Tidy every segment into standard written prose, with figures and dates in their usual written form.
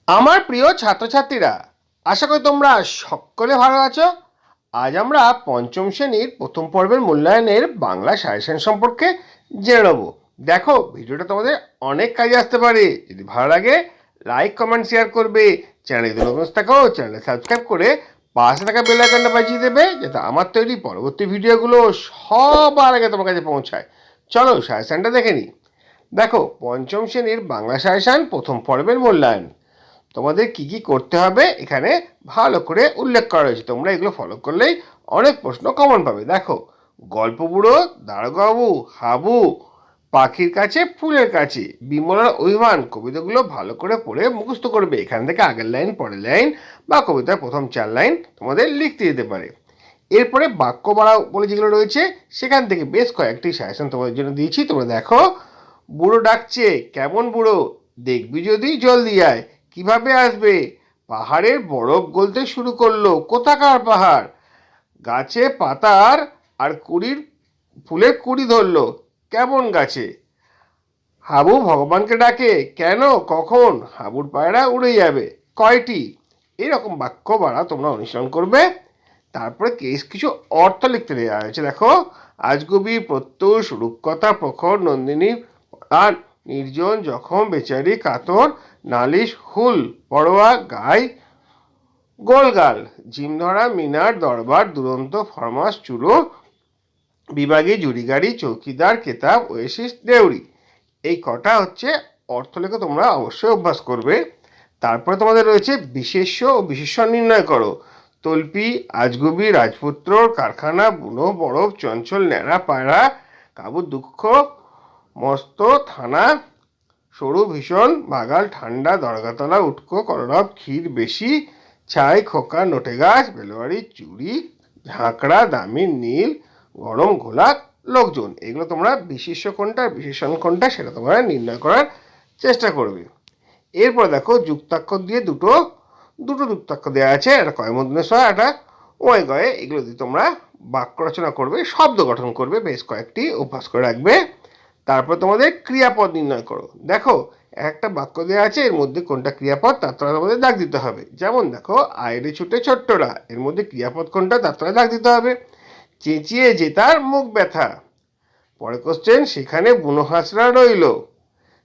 আমার প্রিয় ছাত্রছাত্রীরা, আশা করি তোমরা সকলে ভালো আছো। আজ আমরা পঞ্চম শ্রেণীর প্রথম পর্বের মূল্যায়নের বাংলা সাজেশন সম্পর্কে জেনে নেব। দেখো, ভিডিওটা তোমাদের অনেক কাজে আসতে পারে। যদি ভালো লাগে লাইক কমেন্ট শেয়ার করবে। চ্যানেলে যদি নতুন থাকো চ্যানেলে সাবস্ক্রাইব করে পাশে থাকা বেল আইকনটা বাজিয়ে দেবে, যাতে আমার তৈরি পরবর্তী ভিডিওগুলো সবার আগে তোমার কাছে পৌঁছায়। চলো সাজেশনটা দেখে নিই। দেখো, পঞ্চম শ্রেণীর বাংলা সাজেশন প্রথম পর্বের মূল্যায়ন। তোমাদের কি কি করতে হবে এখানে ভালো করে উল্লেখ করা হয়েছে। তোমরা এগুলো ফলো করলেই অনেক প্রশ্ন কমন পাবে। দেখো, গল্প বুড়ো, দারোগাবু, হাবু, পাখির কাছে ফুলের কাছে, বিমলার অভিমান কবিতাগুলো ভালো করে পড়ে মুখস্থ করবে। এখান থেকে আগের লাইন পরের লাইন বা কবিতার প্রথম 4 লাইন তোমাদের লিখতে যেতে পারে। এরপরে বাক্য বাড়া বলে যেগুলো রয়েছে সেখান থেকে বেশ কয়েকটি সাজেশন তোমাদের জন্য দিয়েছি। তোমরা দেখো, বুড়ো ডাকছে, কেমন বুড়ো, দেখবি যদি জলদি আয়, কিভাবে আসবে, পাহাড়ের বরফ গলতে শুরু করলো, কোথাকার পাহাড়, গাছে পাতার আর ফুলের কুড়ি ধরলো, কেমন গাছে, হাবু ভগবানকে ডাকে, কেন, কখন, হাবুর পায়রা উড়ে যাবে, কয়টি। এরকম বাক্য বাড়া তোমরা অনুসরণ করবে। তারপরে কিছু অর্থ লিখতে দেওয়া হয়েছে। দেখো, আজগুবি, প্রত্যুষ, রূপকথা, প্রখর, নন্দিনী আর নির্জন, জখম, বেচারি, কাতর, নালিশ, হুল, পড়োয়া, গাই, গোলগাল, ঝিমধরা, মিনার, দরবার, দুরন্ত, ফরমাস, চুলো, বিভাগী, জুড়িগাড়ি, চৌকিদার, কেতাব, ওয়েসিস, দেউরি। এই কটা হচ্ছে অর্থলেখ, তোমরা অবশ্যই অভ্যাস করবে। তারপরে তোমাদের রয়েছে বিশেষ্য ও বিশেষণ নির্ণয় করো। তল্পি, আজগুবি, রাজপুত্র, কারখানা, বুনো, বরফ, চঞ্চল, ন্যাড়া, পায়রা, কাবুর দুঃখ, মস্ত, থানা, সরু, ভীষণ, বাগাল, ঠান্ডা, দরগাতলা, উটকো, কলরব, ক্ষীর, বেশি, ছাই, খোকা, নোটে গাছ, বেলোয়ারি, চুড়ি, ঝাঁকড়া, দামি, নীল, গরম, ঘোলা, লোকজন। এগুলো তোমরা বিশেষ্য কোনটা বিশেষণ কোনটা সেটা তোমরা নির্ণয় করার চেষ্টা করবে। এরপর দেখো, যুক্তাক্ষর দিয়ে দুটো যুক্তাক্ষর দেওয়া আছে, একটা কয়মূর্ধন্য ষ, একটা ওয় গয়ে। এগুলো দিয়ে তোমরা বাক্য রচনা করবে, শব্দ গঠন করবে, বেশ কয়েকটি অভ্যাস করে রাখবে। তারপর তোমাদের ক্রিয়াপদ নির্ণয় করো। দেখো, একটা বাক্য দেওয়া আছে, এর মধ্যে কোনটা ক্রিয়াপদ তার তলায় তোমাদের দাগ দিতে হবে। যেমন দেখো, আইরে ছুটে ছোট্টরা, এর মধ্যে ক্রিয়াপদ কোনটা তার তলায় দাগ দিতে হবে। চেঁচিয়ে যে তার মুখ ব্যথা। পরে কোশ্চেন, সেখানে বুনো হাঁসরা রইল,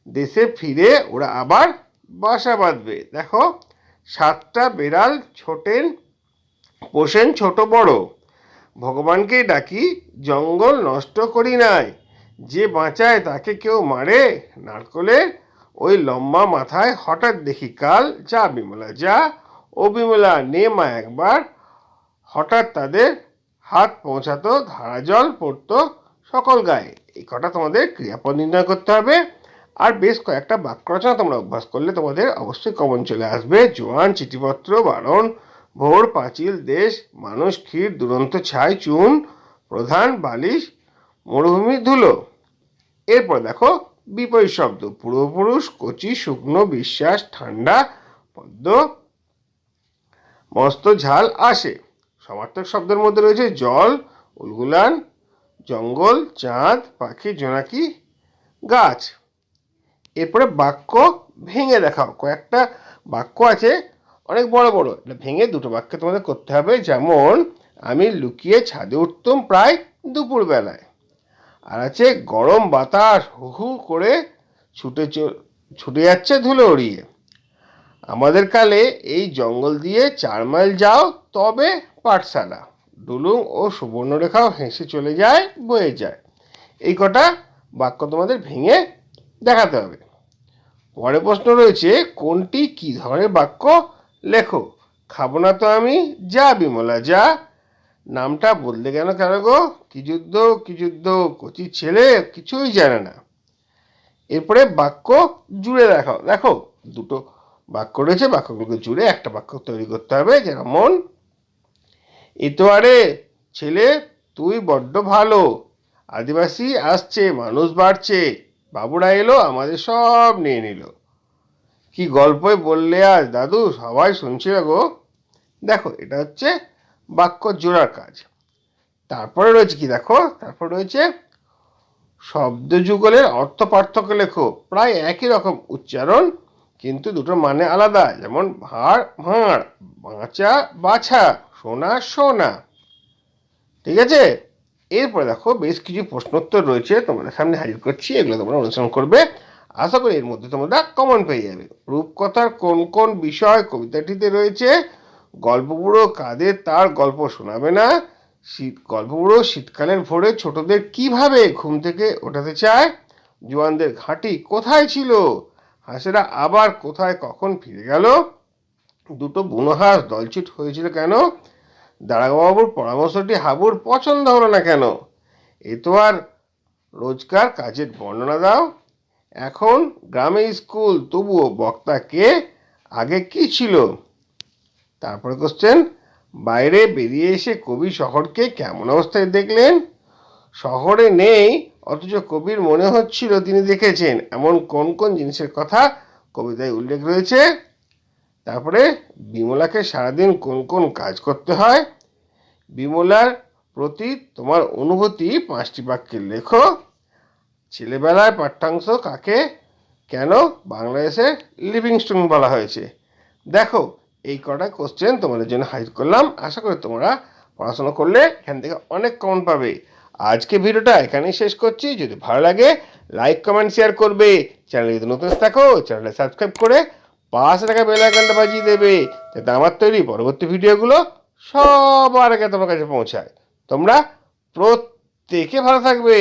দেশে ফিরে ওরা আবার বাসা বাঁধবে। দেখো, 7টা বেড়াল পোষেন ছোট বড়, ভগবানকে ডাকি, জঙ্গল নষ্ট করি নাই, যে বাঁচায় তাকে কেউ মারে, নারকলের ওই লম্বা মাথায় হঠাৎ দেখি কাল, যা বিমলা যা, ও বিমলা নে মা একবার, হঠাৎ তাদের হাত পৌঁছাতো, ধারা জল পড়তো সকল গায়ে। এই কটা তোমাদের ক্রিয়াপদ নির্ণয় করতে হবে। আর বেশ কয়েকটা বাক্য রচনা তোমরা অভ্যাস করলে তোমাদের অবশ্যই কমন চলে আসবে। জোয়ান, চিঠিপত্র, বারণ, ভোর, পাঁচিল, দেশ, মানুষ, ক্ষীর, দুরন্ত, ছাই, চুন, প্রধান, বালিশ, মরুভূমি, ধুলো। এরপর দেখো, বিপরীত শব্দ। পূর্বপুরুষ, কচি, শুকনো, বিশ্বাস, ঠান্ডা, পদ্ম, মস্ত, ঝাল, আসে। সমার্থক শব্দের মধ্যে রয়েছে জল, উলগুলান, জঙ্গল, চাঁদ, পাখি, জোনাকি, গাছ। এরপরে বাক্য ভেঙে দেখাও। কয়েকটা বাক্য আছে অনেক বড় বড়, এটা ভেঙে দুটো বাক্যে তোমাদের করতে হবে। যেমন, আমি লুকিয়ে ছাদে উঠতুম প্রায় দুপুর বেলায়। আর আছে, গরম বাতাস হু হু করে ছুটে যাচ্ছে ধুলো উড়িয়ে। আমাদের কালে এই জঙ্গল দিয়ে 4 মাইল যাও তবে পাঠশালা, ডুলুং ও সুবর্ণরেখাও হেসে চলে যায়, বয়ে যায়। এই কটা বাক্য তোমাদের ভেঙে দেখাতে হবে। পরে প্রশ্ন রয়েছে, কোনটি কি ধরনের বাক্য লেখো। খাবো না তো আমি, যা বিমলা যা, নামটা বলতে কেন গো, কি যুদ্ধ, কচি ছেলে কিছুই জানে না। এরপরে বাক্য জুড়ে দেখাও। দেখো, দুটো বাক্য রয়েছে, বাক্যগুলোকে জুড়ে একটা বাক্য তৈরি করতে হবে। যেমন, এতোয়ারে ছেলে তুই বড্ড ভালো, আদিবাসী আসছে, মানুষ বাড়ছে, বাবুরা এলো আমাদের সব নিয়ে নিল। কি গল্পই বললে আজ দাদু, সবাই শুনছিল গো। দেখো, এটা হচ্ছে বাক্য জোড়ার কাজ। তারপরে রয়েছে কি, দেখো, তারপর রয়েছে শব্দ যুগলের অর্থ পার্থক্য লেখো। প্রায় একই রকম উচ্চারণ কিন্তু দুটোর মানে আলাদা, যেমন ভাঁড় ভাঁড়, বাঁচা বাছা, সোনা সোনা। ঠিক আছে, এরপরে দেখো বেশ কিছু প্রশ্নোত্তর রয়েছে তোমাদের সামনে হাজির করছি, এগুলো তোমরা অনুসরণ করবে। আশা করি এর মধ্যে তোমরা কমন পেয়ে যাবে। রূপকথার কোন কোন বিষয় কবিতাটিতে রয়েছে? গল্পগুলো কাদের তার গল্প শোনাবে না? গল্পগুলো শীতকালের ভোরে ছোটদের কিভাবে ঘুম থেকে ওঠাতে চায়? জোয়ানদের ঘাঁটি কোথায় ছিল? হাঁসেরা আবার কোথায় কখন ফিরে গেল? দুটো বুনো হাঁস দলছুট হয়েছিল কেন? দারোগাবাবুর পরামর্শটি হাবুর পছন্দ হলো না কেন? এ তো আর রোজকার কাজের বর্ণনা দাও। এখন গ্রামে স্কুল, তবুও বক্তা কে? আগে কি ছিল? তারপরে কোশ্চেন, বাইরে বেরিয়ে এসে কবি শহরকে কেমন অবস্থায় দেখলেন? শহরে নেই, অথচ কবির মনে হচ্ছিল তিনি দেখেছেন, এমন কোন কোন জিনিসের কথা কবিতায় উল্লেখ রয়েছে? তারপরে বিমলাকে সারাদিন কোন কোন কাজ করতে হয়? বিমলার প্রতি তোমার অনুভূতি 5টি বাক্যে লেখো। ছেলেবেলায় পাঠ্যাংশ কাকে কেন বাংলাদেশের লিভিংস্টোন বলা হয়েছে? দেখো, এই কটা কোশ্চেন তোমাদের জন্য হাজির করলাম। আশা করি তোমরা পড়াশোনা করলে এখান থেকে অনেক কমন পাবে। আজকে ভিডিওটা এখানেই শেষ করছি। যদি ভালো লাগে লাইক কমেন্ট শেয়ার করবে। চ্যানেলে যদি নতুন থাকো চ্যানেলটা সাবস্ক্রাইব করে পাশে থাকা বেল আইকনটা বাজিয়ে দেবে, যাতে আমার তৈরি পরবর্তী ভিডিওগুলো সবার আগে তোমার কাছে পৌঁছায়। তোমরা প্রত্যেকে ভালো থাকবে।